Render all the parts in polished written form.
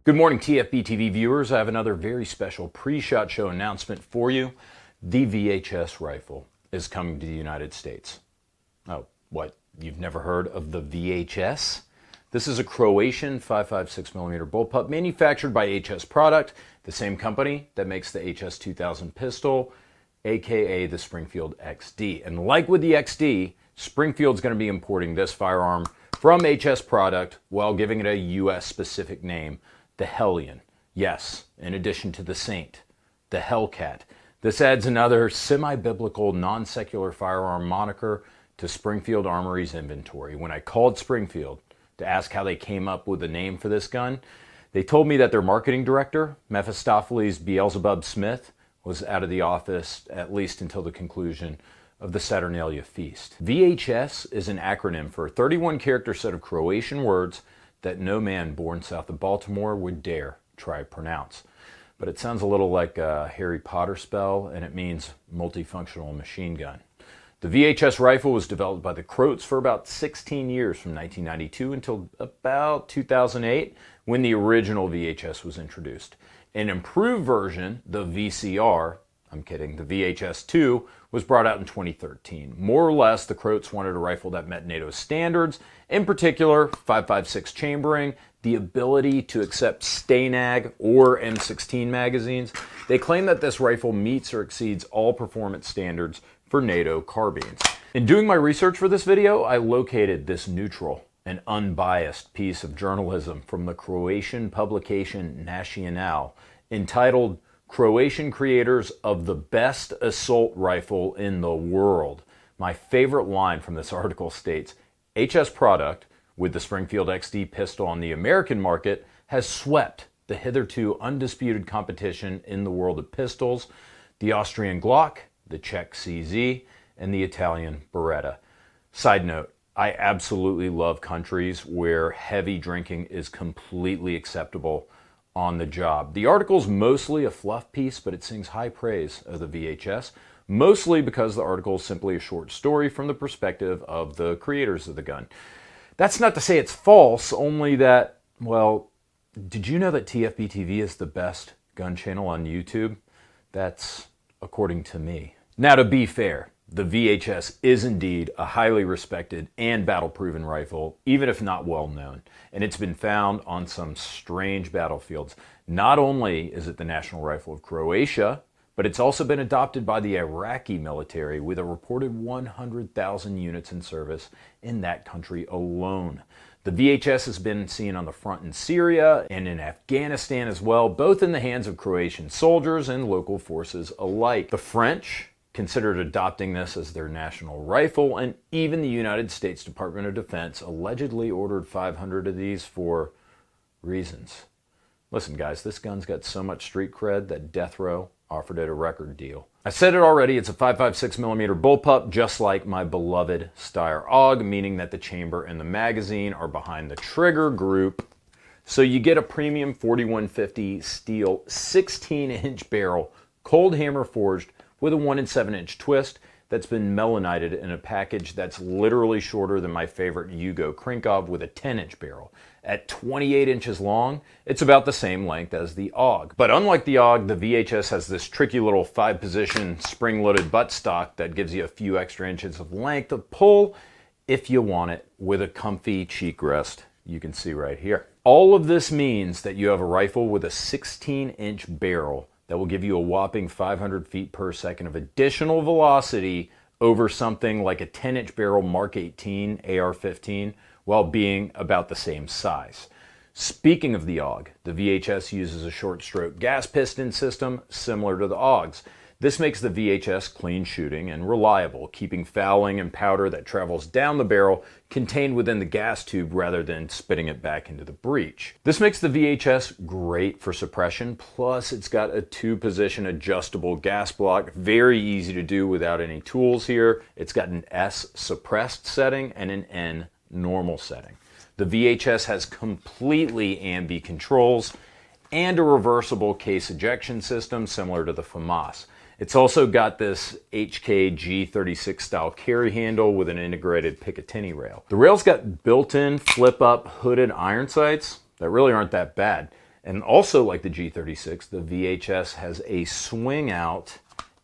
Good morning, TFBTV viewers. I have another very special pre-SHOT Show announcement for you. The VHS rifle is coming to the United States. Oh, what? You've never heard of the VHS? This is a Croatian 5.56mm bullpup manufactured by HS Produkt, the same company that makes the HS 2000 pistol, aka the Springfield XD. And like with the XD, Springfield's going to be importing this firearm from HS Produkt while giving it a US-specific name, the Hellion. Yes, in addition to the Saint, the Hellcat. This adds another semi-biblical, non-secular firearm moniker to Springfield Armory's inventory. When I called Springfield to ask how they came up with the name for this gun, they told me that their marketing director, Mephistopheles Beelzebub Smith, was out of the office at least until the conclusion of the Saturnalia feast. VHS is an acronym for a 31-character set of Croatian words that no man born south of Baltimore would dare try to pronounce. But it sounds a little like a Harry Potter spell, and it means multifunctional machine gun. The VHS rifle was developed by the Croats for about 16 years, from 1992 until about 2008, when the original VHS was introduced. An improved version, the VCR, the VHS-2, was brought out in 2013. More or less, the Croats wanted a rifle that met NATO standards, in particular 5.56 chambering, the ability to accept STANAG or M16 magazines. They claim that this rifle meets or exceeds all performance standards for NATO carbines. In doing my research for this video, I located this neutral and unbiased piece of journalism from the Croatian publication Nacional, entitled Croatian Creators of the Best Assault Rifle in the World. My favorite line from this article states, HS Produkt, with the Springfield XD pistol on the American market, has swept the hitherto undisputed competition in the world of pistols, the Austrian Glock, the Czech CZ, and the Italian Beretta. Side note, I absolutely love countries where heavy drinking is completely acceptable on the job. The article's mostly a fluff piece, but it sings high praise of the VHS, mostly because the article is simply a short story from the perspective of the creators of the gun. That's not to say it's false, only that, well, did you know that TFBTV is the best gun channel on YouTube? That's according to me. Now, to be fair, the VHS is indeed a highly respected and battle-proven rifle, even if not well-known, and it's been found on some strange battlefields. Not only is it the national rifle of Croatia, but it's also been adopted by the Iraqi military, with a reported 100,000 units in service in that country alone. The VHS has been seen on the front in Syria and in Afghanistan as well, both in the hands of Croatian soldiers and local forces alike. The French considered adopting this as their national rifle, and even the United States Department of Defense allegedly ordered 500 of these for reasons. Listen, guys, this gun's got so much street cred that Death Row offered it a record deal. I said it already, it's a 5.56mm bullpup, just like my beloved Steyr AUG, meaning that the chamber and the magazine are behind the trigger group. So you get a premium 4150 steel 16-inch barrel, cold hammer forged, with a 1 7" twist that's been melanited in a package that's literally shorter than my favorite Yugo Krinkov with a 10-inch barrel. At 28 inches long, it's about the same length as the AUG. But unlike the AUG, the VHS has this tricky little 5-position spring-loaded buttstock that gives you a few extra inches of length of pull if you want it, with a comfy cheek rest you can see right here. All of this means that you have a rifle with a 16-inch barrel that will give you a whopping 500 feet per second of additional velocity over something like a 10-inch barrel Mark 18 AR-15, while being about the same size. Speaking of the AUG, the VHS uses a short stroke gas piston system similar to the AUG's. This makes the VHS clean shooting and reliable, keeping fouling and powder that travels down the barrel contained within the gas tube rather than spitting it back into the breech. This makes the VHS great for suppression, plus it's got a 2-position adjustable gas block, very easy to do without any tools here. It's got an S suppressed setting and an N normal setting. The VHS has completely ambi controls and a reversible case ejection system similar to the FAMAS. It's also got this HK G36 style carry handle with an integrated Picatinny rail. The rail's got built-in flip-up hooded iron sights that really aren't that bad. And also like the G36, the VHS has a swing out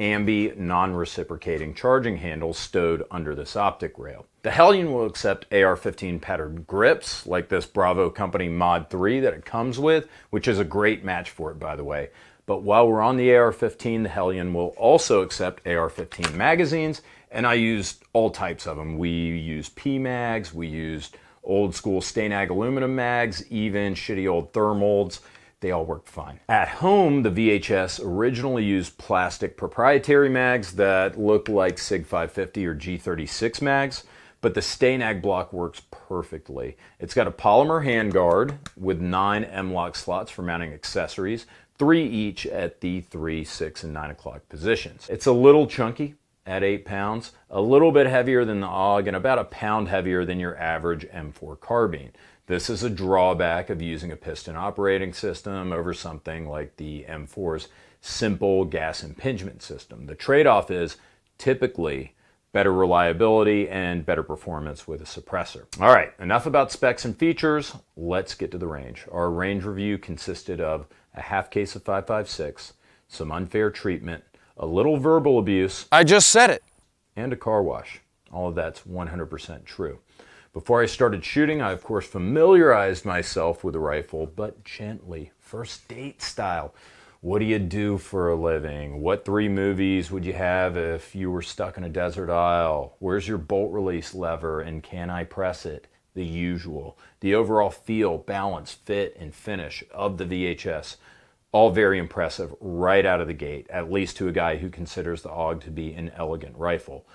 ambi non-reciprocating charging handle stowed under this optic rail. The Hellion will accept AR-15 patterned grips like this Bravo Company Mod 3 that it comes with, which is a great match for it, by the way. But while we're on the AR-15, the Hellion will also accept AR-15 magazines, and I used all types of them. We used P-mags, we used old school STANAG aluminum mags, even shitty old thermolds. They all worked fine. At home, the VHS originally used plastic proprietary mags that looked like SIG 550 or G36 mags, but the STANAG block works perfectly. It's got a polymer handguard with 9 M-LOK slots for mounting accessories, 3 each at the 3, 6, and 9 o'clock positions. It's a little chunky at 8 pounds, a little bit heavier than the AUG, and about a pound heavier than your average M4 carbine. This is a drawback of using a piston operating system over something like the M4's simple gas impingement system. The trade-off is typically better reliability and better performance with a suppressor. All right, enough about specs and features. Let's get to the range. Our range review consisted of a half case of 5.56, some unfair treatment, a little verbal abuse. I just said it. And a car wash. All of that's 100% true. Before I started shooting, I of course familiarized myself with the rifle, but gently, first date style. What do you do for a living? What 3 movies would you have if you were stuck in a desert aisle? Where's your bolt release lever and can I press it? The usual. The overall feel, balance, fit, and finish of the VHS, all very impressive right out of the gate, at least to a guy who considers the AUG to be an elegant rifle.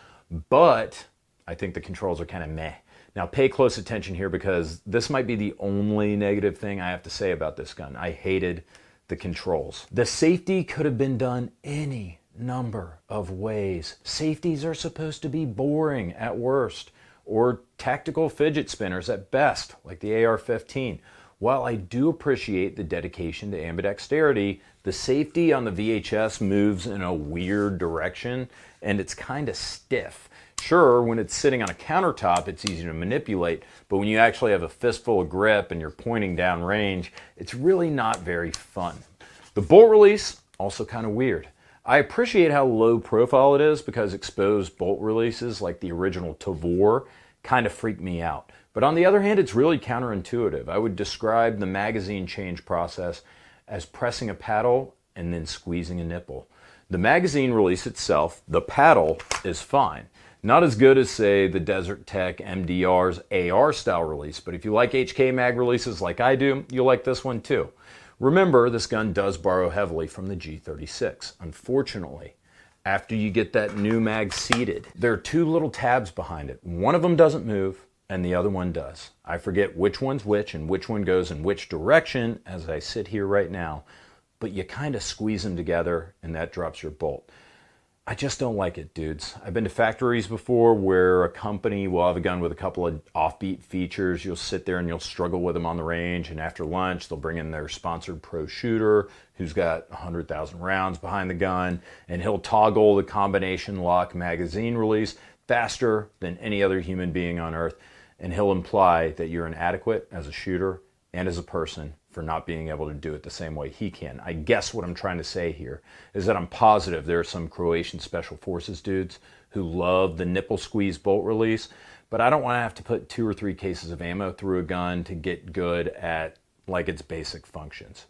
But I think the controls are kind of meh. Now pay close attention here because this might be the only negative thing I have to say about this gun. I hated the controls. The safety could have been done any number of ways. Safeties are supposed to be boring at worst, or tactical fidget spinners at best, like the AR-15. While I do appreciate the dedication to ambidexterity, the safety on the VHS moves in a weird direction and it's kind of stiff. Sure, when it's sitting on a countertop, it's easy to manipulate, but when you actually have a fistful of grip and you're pointing down range, it's really not very fun. The bolt release, also kind of weird. I appreciate how low profile it is because exposed bolt releases like the original Tavor kind of freak me out. But on the other hand, it's really counterintuitive. I would describe the magazine change process as pressing a paddle and then squeezing a nipple. The magazine release itself, the paddle, is fine. Not as good as, say, the Desert Tech MDR's AR style release, but if you like HK mag releases like I do, you'll like this one too. Remember, this gun does borrow heavily from the G36. Unfortunately, after you get that new mag seated, there are 2 little tabs behind it. One of them doesn't move, and the other one does. I forget which one's which and which one goes in which direction as I sit here right now, but you kind of squeeze them together and that drops your bolt. I just don't like it, dudes. I've been to factories before where a company will have a gun with a couple of offbeat features. You'll sit there and you'll struggle with them on the range, and after lunch they'll bring in their sponsored pro shooter who's got 100,000 rounds behind the gun, and he'll toggle the combination lock magazine release faster than any other human being on earth, and he'll imply that you're inadequate as a shooter and as a person for not being able to do it the same way he can. I guess what I'm trying to say here is that I'm positive there are some Croatian Special Forces dudes who love the nipple squeeze bolt release, but I don't want to have to put 2 or 3 cases of ammo through a gun to get good at like its basic functions.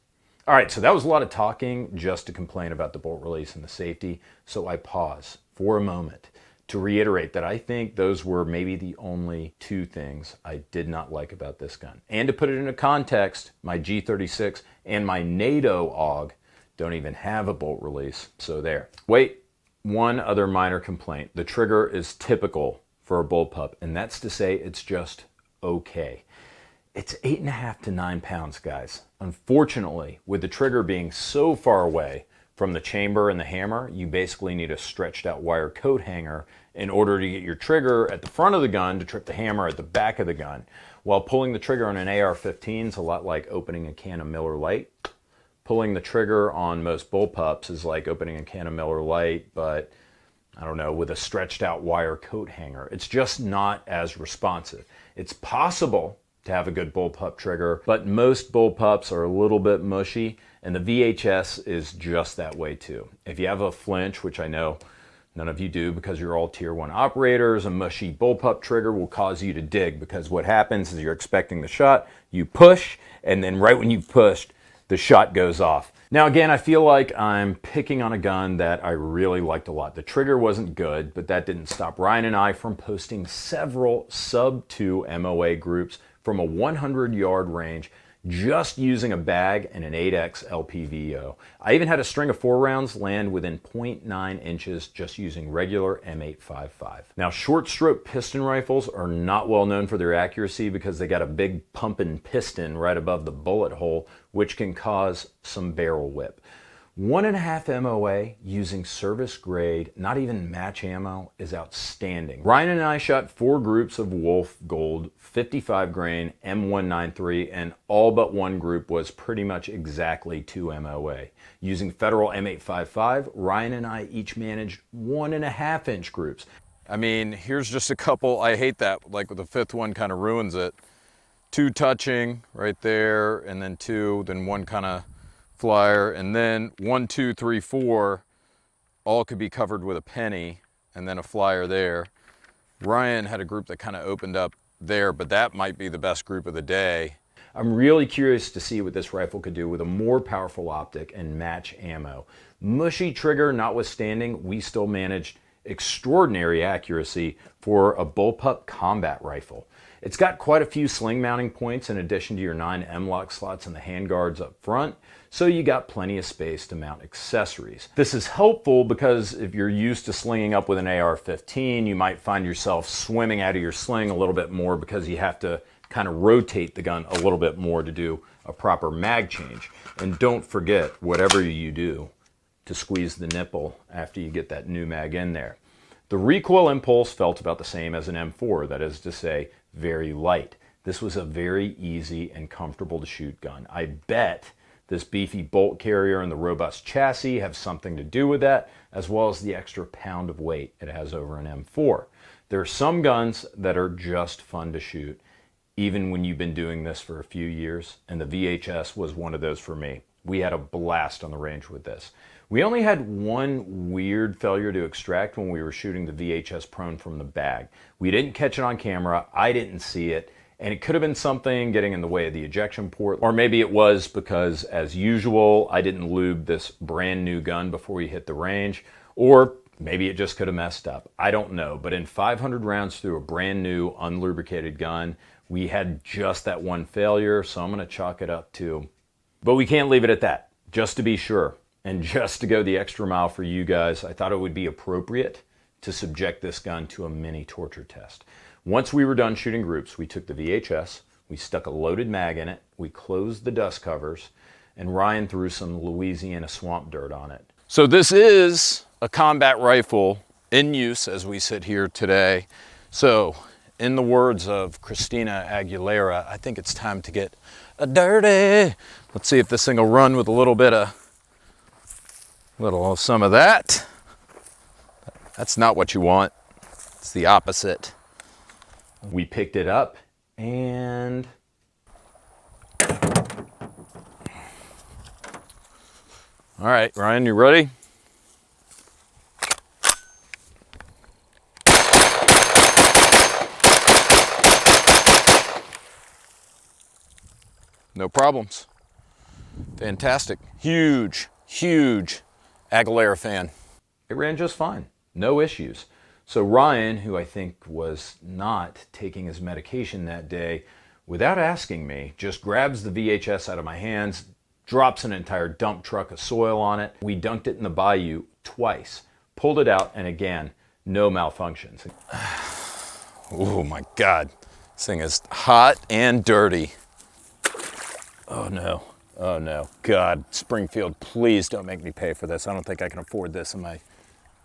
All right, so that was a lot of talking just to complain about the bolt release and the safety, so I pause for a moment to reiterate that I think those were maybe the only 2 things I did not like about this gun. And to put it into context, my G36 and my NATO AUG don't even have a bolt release, so there. Wait, one other minor complaint. The trigger is typical for a bullpup, and that's to say it's just okay. It's 8.5 to 9 pounds, guys. Unfortunately, with the trigger being so far away from the chamber and the hammer, you basically need a stretched out wire coat hanger in order to get your trigger at the front of the gun to trip the hammer at the back of the gun. While pulling the trigger on an AR-15 is a lot like opening a can of Miller Lite. Pulling the trigger on most bullpups is like opening a can of Miller Lite, but I don't know, with a stretched out wire coat hanger. It's just not as responsive. It's possible to have a good bullpup trigger, but most bullpups are a little bit mushy, and the VHS is just that way too. If you have a flinch, which I know none of you do because you're all tier 1 operators, a mushy bullpup trigger will cause you to dig, because what happens is you're expecting the shot, you push, and then right when you pushed, the shot goes off. Now again, I feel like I'm picking on a gun that I really liked a lot. The trigger wasn't good, but that didn't stop Ryan and I from posting several sub 2 MOA groups from a 100-yard range, just using a bag and an 8X LPVO. I even had a string of 4 rounds land within 0.9 inches just using regular M855. Now, short stroke piston rifles are not well known for their accuracy because they got a big pumping piston right above the bullet hole, which can cause some barrel whip. 1.5 MOA using service grade, not even match ammo, is outstanding. Ryan and I shot 4 groups of Wolf Gold 55 grain M193, and all but one group was pretty much exactly 2 MOA. Using Federal M855, Ryan and I each managed 1.5 inch groups. I mean, here's just a couple. I hate that, like the 5th one kind of ruins it. 2 touching right there, and then 2, then 1 kind of flyer, and then 1, 2, 3, 4 all could be covered with a penny, and then a flyer there. Ryan had a group that kind of opened up there, but that might be the best group of the day. I'm really curious to see what this rifle could do with a more powerful optic and match ammo. Mushy trigger notwithstanding, we still managed extraordinary accuracy for a bullpup combat rifle. It's got quite a few sling mounting points in addition to your 9 M-LOK slots and the handguards up front, so you got plenty of space to mount accessories. This is helpful because if you're used to slinging up with an AR-15, you might find yourself swimming out of your sling a little bit more because you have to kind of rotate the gun a little bit more to do a proper mag change. And don't forget, whatever you do, to squeeze the nipple after you get that new mag in there. The recoil impulse felt about the same as an M4, that is to say, very light. This was a very easy and comfortable to shoot gun. I bet this beefy bolt carrier and the robust chassis have something to do with that, as well as the extra pound of weight it has over an M4. There are some guns that are just fun to shoot, even when you've been doing this for a few years, and the VHS was one of those for me. We had a blast on the range with this. We only had one weird failure to extract when we were shooting the VHS prone from the bag. We didn't catch it on camera, I didn't see it, and it could have been something getting in the way of the ejection port, or maybe it was because, as usual, I didn't lube this brand new gun before we hit the range, or maybe it just could have messed up. I don't know, but in 500 rounds through a brand new unlubricated gun, we had just that one failure, so I'm going to chalk it up to. But we can't leave it at that, just to be sure. And just to go the extra mile for you guys, I thought it would be appropriate to subject this gun to a mini torture test. Once we were done shooting groups, we took the VHS, we stuck a loaded mag in it, we closed the dust covers, and Ryan threw some Louisiana swamp dirt on it. So this is a combat rifle in use as we sit here today. So in the words of Christina Aguilera, I think it's time to get dirty. Let's see if this thing will run with a little bit of some of that. That's not what you want. It's the opposite. We picked it up and all right, Ryan, you ready? No problems. Fantastic. Huge Aguilera fan. It ran just fine. No issues. So Ryan, who I think was not taking his medication that day, without asking me, just grabs the VHS out of my hands, drops an entire dump truck of soil on it. We dunked it in the bayou twice, pulled it out, and again, no malfunctions. Oh my God, this thing is hot and dirty. Oh no. Oh no, God, Springfield, please don't make me pay for this. I don't think I can afford this in my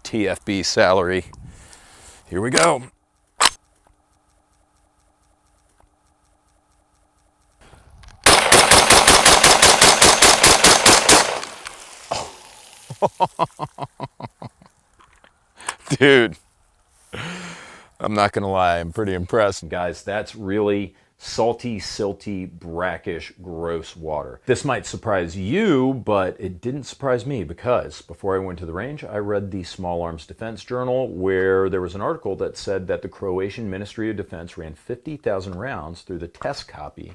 TFB salary. Here we go. Dude, I'm not gonna lie, I'm pretty impressed. Guys, that's really salty, silty, brackish, gross water. This might surprise you, but it didn't surprise me because before I went to the range, I read the Small Arms Defense Journal where there was an article that said that the Croatian Ministry of Defense ran 50,000 rounds through the test copy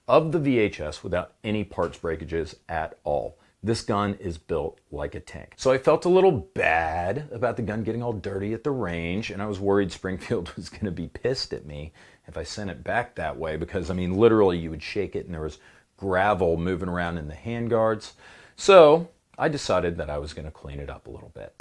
of the VHS without any parts breakages at all. This gun is built like a tank. So I felt a little bad about the gun getting all dirty at the range, and I was worried Springfield was going to be pissed at me if I sent it back that way because, I mean, literally you would shake it and there was gravel moving around in the handguards. So I decided that I was going to clean it up a little bit.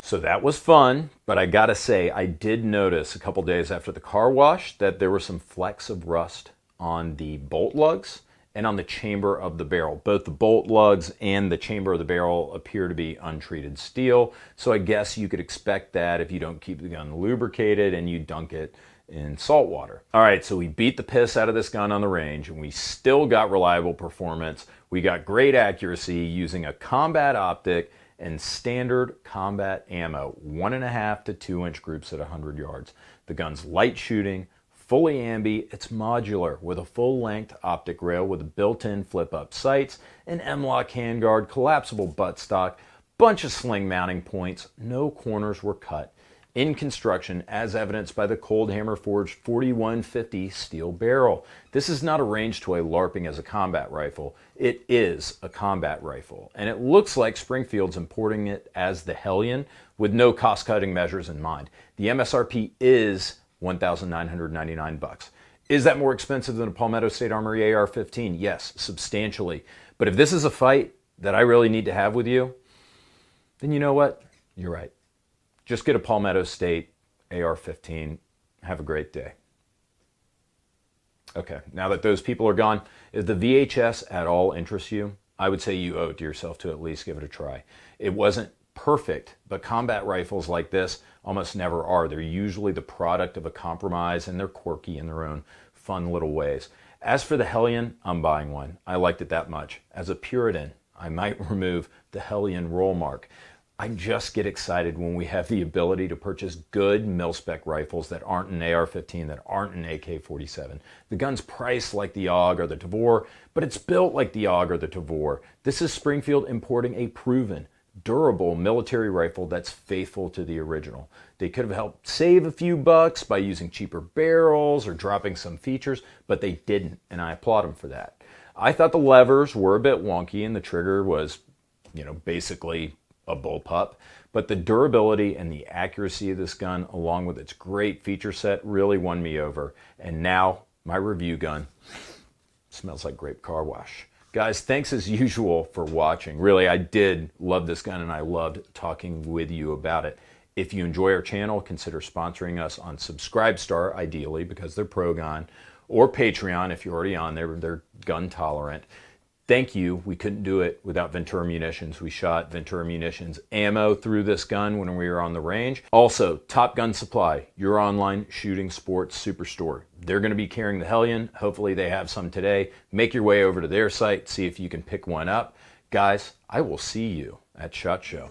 So that was fun, but I gotta say, I did notice a couple days after the car wash that there were some flecks of rust on the bolt lugs and on the chamber of the barrel. Both the bolt lugs and the chamber of the barrel appear to be untreated steel, so I guess you could expect that if you don't keep the gun lubricated and you dunk it in salt water. All right, so we beat the piss out of this gun on the range and we still got reliable performance. We got great accuracy using a combat optic and standard combat ammo, 1.5 to 2 inch groups at 100 yards. The gun's light shooting, fully ambi, it's modular with a full length optic rail with built-in flip up sights, an M-LOK handguard, collapsible buttstock, bunch of sling mounting points, no corners were cut. In construction, as evidenced by the Cold Hammer Forged 4150 steel barrel. This is not a range toy LARPing as a combat rifle. It is a combat rifle, and it looks like Springfield's importing it as the Hellion with no cost-cutting measures in mind. The MSRP is $1,999. Is that more expensive than a Palmetto State Armory AR-15? Yes, substantially. But if this is a fight that I really need to have with you, then you know what? You're right. Just get a Palmetto State AR-15. Have a great day. Okay, now that those people are gone, if the VHS at all interests you, I would say you owe it to yourself to at least give it a try. It wasn't perfect, but combat rifles like this almost never are. They're usually the product of a compromise, and they're quirky in their own fun little ways. As for the Hellion, I'm buying one. I liked it that much. As a Puritan, I might remove the Hellion roll mark. I just get excited when we have the ability to purchase good mil-spec rifles that aren't an AR-15, that aren't an AK-47. The gun's priced like the AUG or the Tavor, but it's built like the AUG or the Tavor. This is Springfield importing a proven, durable military rifle that's faithful to the original. They could have helped save a few bucks by using cheaper barrels or dropping some features, but they didn't, and I applaud them for that. I thought the levers were a bit wonky and the trigger was, basically a bullpup, but the durability and the accuracy of this gun, along with its great feature set, really won me over. And now my review gun smells like grape car wash. Guys, thanks as usual for watching. Really, I did love this gun and I loved talking with you about it. If you enjoy our channel, consider sponsoring us on Subscribestar, ideally, because they're pro-gun, or Patreon if you're already on there, they're gun tolerant. Thank you. We couldn't do it without Ventura Munitions. We shot Ventura Munitions ammo through this gun when we were on the range. Also, Top Gun Supply, your online shooting sports superstore. They're going to be carrying the Hellion. Hopefully they have some today. Make your way over to their site, see if you can pick one up. Guys, I will see you at SHOT Show.